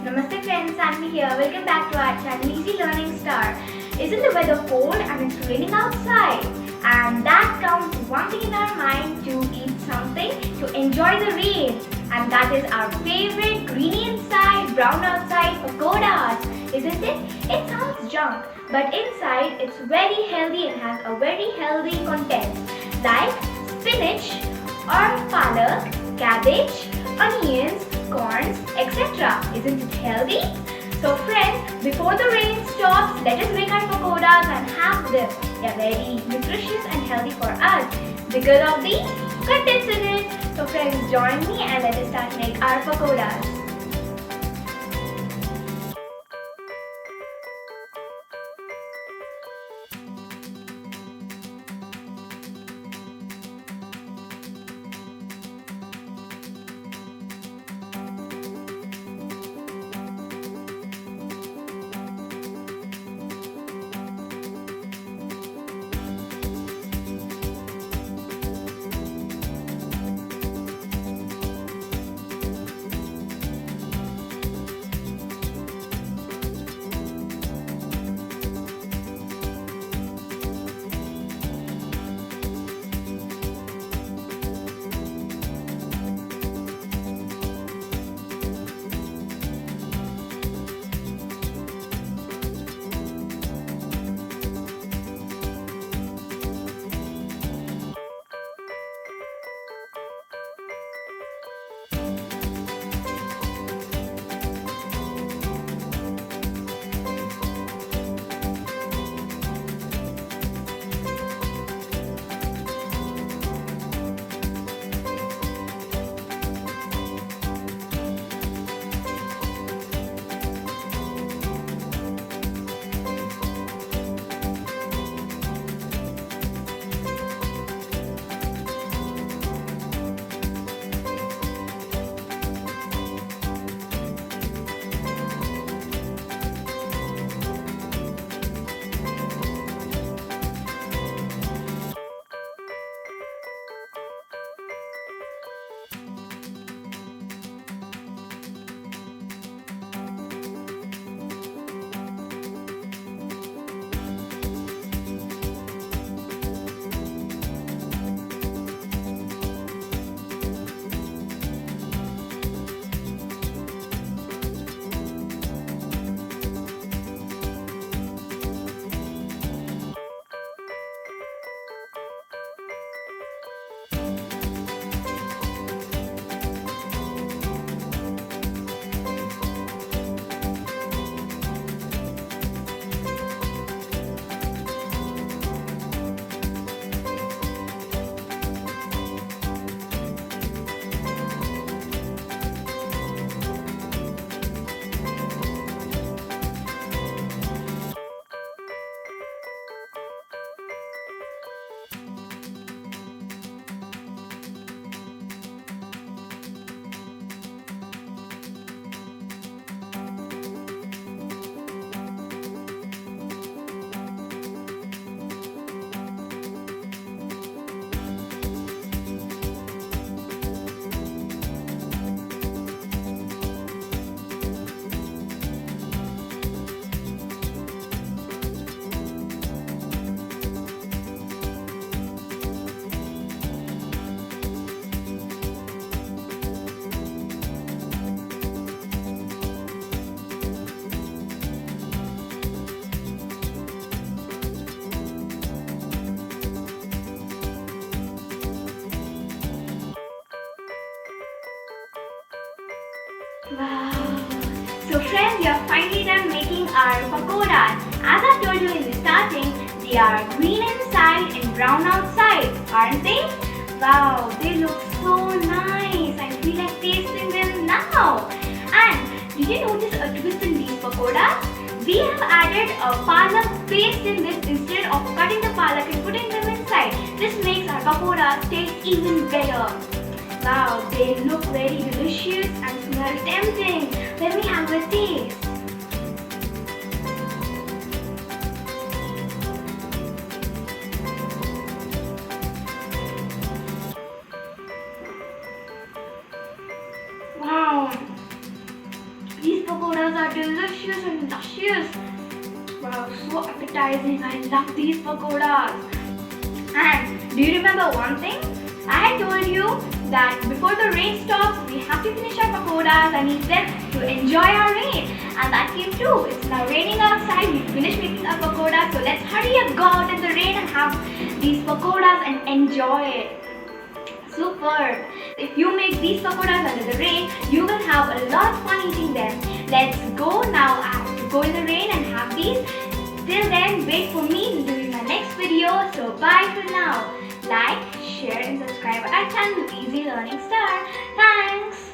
Namaste friends, Sanvi here. Welcome back to our channel Easy Learning Star. Isn't the weather cold and it's raining outside? And that comes one thing in our mind, to eat something to enjoy the rain. And that is our favorite greeny inside, brown outside pakodas. Isn't it? It sounds junk, but inside it's very healthy and has a very healthy content like spinach or palak, cabbage, onions, corns, etc. Isn't it healthy? So friends, before the rain stops, let us make our pakodas and have them. They are very nutritious and healthy for us because of the contents in it. So friends, join me and let us start make our pakodas. Wow! So friends, we are finally done making our pakodas. As I told you in the starting, they are green inside and brown outside, aren't they? Wow, they look so nice. I feel like tasting them now. And did you notice a twist in these pakodas? We have added a palak paste in this instead of cutting the palak and putting them inside. This makes our pakodas taste even better. Wow, they look very delicious and smell tempting. Let me have a taste. Wow, these pakodas are delicious and luscious. Wow, so appetizing. I love these pakodas. And do you remember one thing? I told you that before the rain stops, we have to finish our pakodas and eat them to enjoy our rain. And that came true. It's now raining outside. We finished making our pakodas. So let's hurry up, go out in the rain and have these pakodas and enjoy it. Superb! If you make these pakodas under the rain, you will have a lot of fun eating them. Let's go now. I have to go in the rain and have these. Till then, wait for me during my next video. So bye for now. Like, share and subscribe our channel, Easy Learning Star. Thanks!